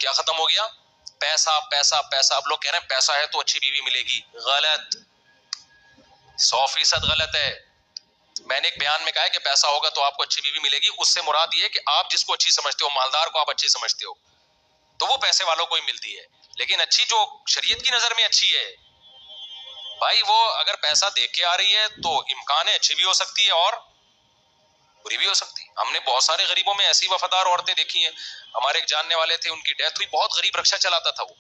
کیا ختم ہو گیا؟ پیسہ پیسہ پیسہ. اب لوگ کہہ رہے ہیں پیسہ ہے تو اچھی بیوی ملے گی. غلط، 100% غلط ہے. میں نے ایک بیان میں کہا ہے کہ پیسہ ہوگا تو آپ کو اچھی بیوی ملے گی. اس سے مراد یہ ہے کہ آپ جس کو اچھی سمجھتے ہو، مالدار کو آپ اچھی سمجھتے ہو، تو وہ پیسے والوں کو ہی ملتی ہے. لیکن اچھی جو شریعت کی نظر میں اچھی ہے بھائی، وہ اگر پیسہ دیکھ کے آ رہی ہے تو امکان ہے اچھی بھی ہو سکتی ہے اور بری بھی ہو سکتی ہے. ہم نے بہت سارے غریبوں میں ایسی وفادار عورتیں دیکھی ہیں. ہمارے ایک جاننے والے تھے، ان کی ڈیتھ ہوئی، بہت غریب رکشہ چلاتا تھا وہ.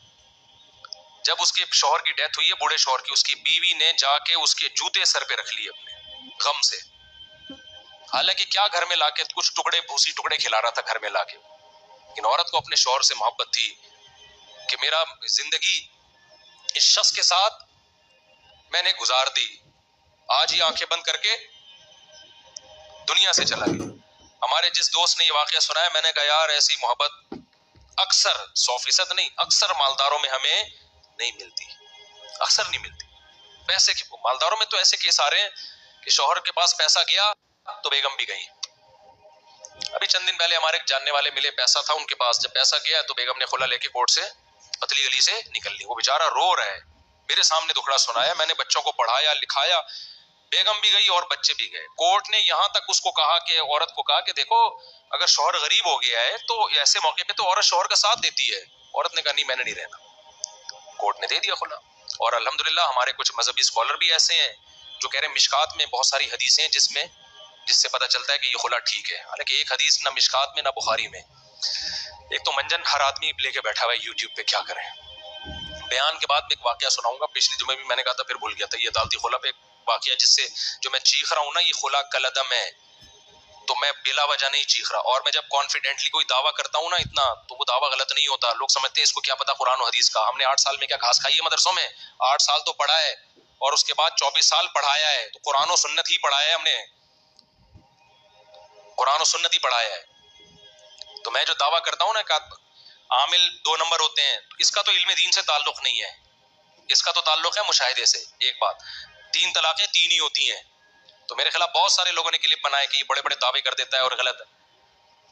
جب اس کے شوہر کی ڈیتھ ہوئی ہے، بوڑھے شوہر کی، اس کی بیوی نے جا کے اس کے جوتے سر پہ رکھ لیے اپنے غم سے. حالانکہ کیا گھر میں لا کے کچھ ٹکڑے بھوسی ٹکڑے کھلا رہا تھا گھر میں لا کے. لیکن عورت کو اپنے شوہر سے محبت تھی کہ میرا زندگی اس شخص کے ساتھ میں نے گزار دی، آج ہی آنکھیں بند کر کے دنیا سے چلا گیا. ہمارے جس دوست نے یہ واقعہ سنایا، میں نے کہا یار ایسی محبت اکثر 100% نہیں، اکثر مالداروں میں ہمیں نہیں ملتی، اکثر نہیں ملتی. پیسے کے مالداروں میں تو ایسے کیس آ رہے ہیں کہ شوہر کے پاس پیسہ گیا تو بیگم بھی گئی. ابھی چند دن پہلے ہمارے جاننے والے ملے، پیسہ تھا ان کے پاس، جب پیسہ گیا تو بیگم نے خلا لے کے کورٹ سے پتلی گلی سے نکل لی. وہ بیچارہ رو رہا ہے، میرے سامنے دکھڑا سنایا. میں نے بچوں کو پڑھایا لکھایا، بیگم بھی گئی اور بچے بھی گئے. کورٹ نے یہاں تک اس کو کہا کہ عورت کو کہا کہ دیکھو اگر شوہر غریب ہو گیا ہے تو ایسے موقع پہ تو عورت شوہر کا ساتھ دیتی ہے. عورت نے کہا نہیں، میں نے نہیں رہنا. کورٹ نے دے دیا خلا. اور الحمدللہ ہمارے کچھ مذہبی اسکالر بھی ایسے ہیں جو کہہ رہے ہیں مشکات میں بہت ساری حدیثیں ہیں جس سے پتہ چلتا ہے کہ یہ خلا ٹھیک ہے. حالانکہ ایک حدیث نہ مشکات میں نہ بخاری میں. ایک تو منجن ہر آدمی لے کے بیٹھا ہوا ہے یوٹیوب پہ، کیا کریں. بیان کے بعد میں ایک واقعہ سناؤں گا. پچھلی جمعے بھی میں نے کہا تھا، پھر بھول گیا تھا. یہ عدالتی خلا پہ ایک واقعہ جس سے جو میں چیخ رہا ہوں نا، یہ خلا کلعدم ہے تو میں بلا وجہ نہیں چیخ رہا. اور میں جب کانفیڈنٹلی کوئی دعویٰ کرتا ہوں نا اتنا، تو وہ دعویٰ غلط نہیں ہوتا. لوگ سمجھتے ہیں اس کو کیا پتا قرآن و حدیث کا. ہم نے 8 سال میں کیا گھاس کھائی ہے مدرسوں میں؟ 8 سال تو پڑھا ہے اور اس کے بعد 24 سال پڑھایا ہے. تو قرآن و سنت ہی پڑھایا ہے ہم نے، قرآن و سنت ہی پڑھایا ہے. تو میں جو دعویٰ کرتا ہوں نا کہ عامل 2 نمبر ہوتے ہیں، تو اس کا تو علم دین سے تعلق نہیں ہے، اس کا تو تعلق ہے مشاہدے سے. ایک بات، 3 طلاقیں 3 ہی ہوتی ہیں. تو میرے خلاف بہت سارے لوگوں نے کلپ بنائے کہ یہ بڑے بڑے دعوے کر دیتا ہے اور غلط ہے.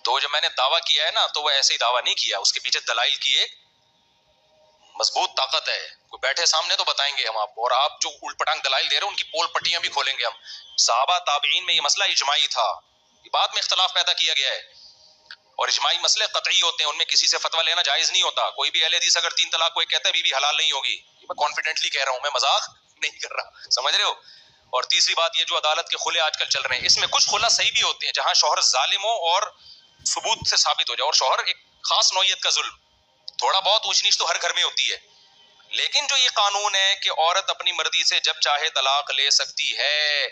تو جب میں نے دعویٰ کیا ہے نا، تو وہ ایسے ہی دعویٰ نہیں کیا، اس کے پیچھے دلائل کی ایک مضبوط طاقت ہے. کوئی بیٹھے سامنے تو بتائیں گے ہم آپ کو، اور آپ جو الٹ پٹانگ دلائل دے رہے ہیں ان کی پول پٹیاں بھی کھولیں گے ہم. صحابہ تابعین میں یہ مسئلہ اجماعی تھا، یہ بعد میں اختلاف پیدا کیا گیا ہے. اور اجماعی مسئلے قطعی ہوتے ہیں، ان میں کسی سے فتویٰ لینا جائز نہیں ہوتا. کوئی بھی اہل حدیث اگر 3 طلاق کوئی کہتا ہے بیوی حلال نہیں ہوگی، یہ میں کانفیڈنٹلی کہہ رہا ہوں، میں مذاق نہیں کر رہا، سمجھ رہے ہو. اور تیسری بات، یہ جو عدالت کے خلے آج کل چل رہے ہیں، اس میں کچھ خلا صحیح بھی ہوتے ہیں جہاں شوہر ظالم ہو اور ثبوت سے ثابت ہو جائے. اور شوہر ایک خاص نوعیت کا ظلم، تھوڑا بہت اونچ نیچ تو ہر گھر میں ہوتی ہے. لیکن جو یہ قانون ہے کہ عورت اپنی مرضی سے جب چاہے طلاق لے سکتی ہے،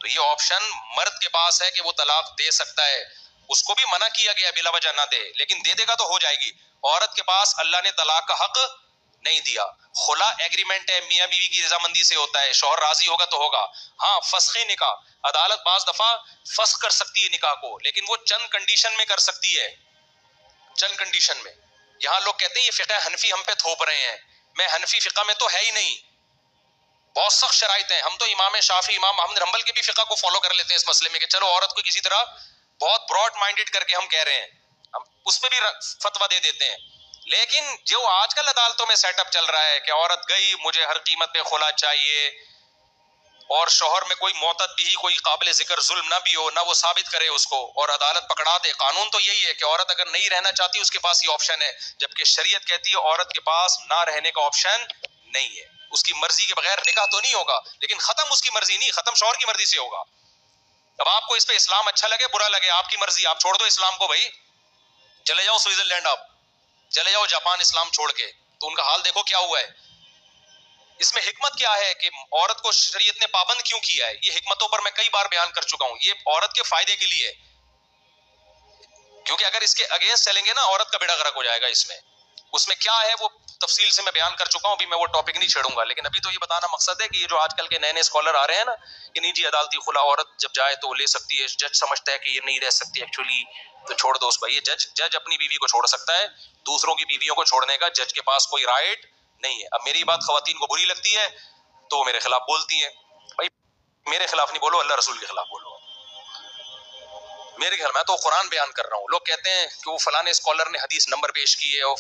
تو یہ آپشن مرد کے پاس ہے کہ وہ طلاق دے سکتا ہے. اس کو بھی منع کیا گیا بلا وجہ نہ دے، لیکن دے دے گا تو ہو جائے گی. عورت کے پاس اللہ نے طلاق کا حق نہیں دیا. خلا ایگریمنٹ ہے، میاں بیوی کی رضامندی سے ہوتا ہے، شوہر راضی ہوگا تو ہوگا. ہاں، فسخ نکاح، عدالت بعض دفعہ فسخ کر سکتی ہے نکاح کو، لیکن وہ چند کنڈیشن میں کر سکتی ہے، چند کنڈیشن میں. یہاں لوگ کہتے ہیں یہ فقہ حنفی ہم پہ تھوپ رہے ہیں. میں حنفی فقہ میں تو ہے ہی نہیں، بہت سخت شرائط ہیں. ہم تو امام شافعی، امام احمد بن حنبل کے بھی فقہ کو فالو کر لیتے ہیں اس مسئلے میں کہ چلو عورت کو کسی طرح بہت براڈ مائنڈڈ کر کے ہم کہہ رہے ہیں، ہم اس پہ بھی فتویٰ دے دیتے ہیں. لیکن جو آج کل عدالتوں میں سیٹ اپ چل رہا ہے کہ عورت گئی مجھے ہر قیمت پہ خلا چاہیے، اور شوہر میں کوئی معتد بھی، کوئی قابل ذکر ظلم نہ بھی ہو، نہ وہ ثابت کرے اس کو، اور عدالت پکڑا دے. قانون تو یہی ہے کہ عورت اگر نہیں رہنا چاہتی اس کے پاس یہ آپشن ہے، جبکہ شریعت کہتی ہے عورت کے پاس نہ رہنے کا آپشن نہیں ہے. اس کی مرضی کے بغیر نکاح تو نہیں ہوگا، لیکن ختم اس کی مرضی نہیں، ختم شوہر کی مرضی سے ہوگا. اب آپ کو اس پہ اسلام اچھا لگے برا لگے آپ کی مرضی، آپ چھوڑ دو اسلام کو بھائی، چلے جاؤ سوئٹزرلینڈ، آپ چلے جاؤ جاپان اسلام چھوڑ کے، تو ان کا حال دیکھو کیا ہوا ہے. اس میں حکمت کیا ہے کہ عورت کو شریعت نے پابند کیوں کیا ہے؟ یہ حکمتوں پر میں کئی بار بیان کر چکا ہوں. یہ عورت کے فائدے کے لیے، کیونکہ اگر اس کے اگینسٹ چلیں گے نا عورت کا بیڑا غرق ہو جائے گا. اس میں کیا ہے وہ تفصیل سے میں بیان کر چکا ہوں، ابھی میں وہ ٹاپک نہیں چھیڑوں گا. لیکن ابھی تو یہ بتانا مقصد ہے کہ یہ جو آج کل کے نئے نئے اسکالر آ رہے ہیں نا کہ نہیں جی عدالتی خلا عورت جب جائے تو لے سکتی ہے، جج سمجھتا ہے کہ یہ نہیں رہ سکتی ایکچولی، تو چھوڑ دو اس پر. یہ جج اپنی بیوی کو چھوڑ سکتا ہے، دوسروں کی بیویوں کو چھوڑنے کا جج کے پاس کوئی رائٹ نہیں ہے. اب میری بات خواتین کو بری لگتی ہے تو وہ میرے خلاف بولتی ہیں. بھائی میرے خلاف نہیں بولو، اللہ رسول کے خلاف بولو. میرے خیال میں تو قرآن بیان کر رہا ہوں. لوگ کہتے ہیں کہ وہ فلاں اسکالر نے حدیث نمبر پیش کی ہے اور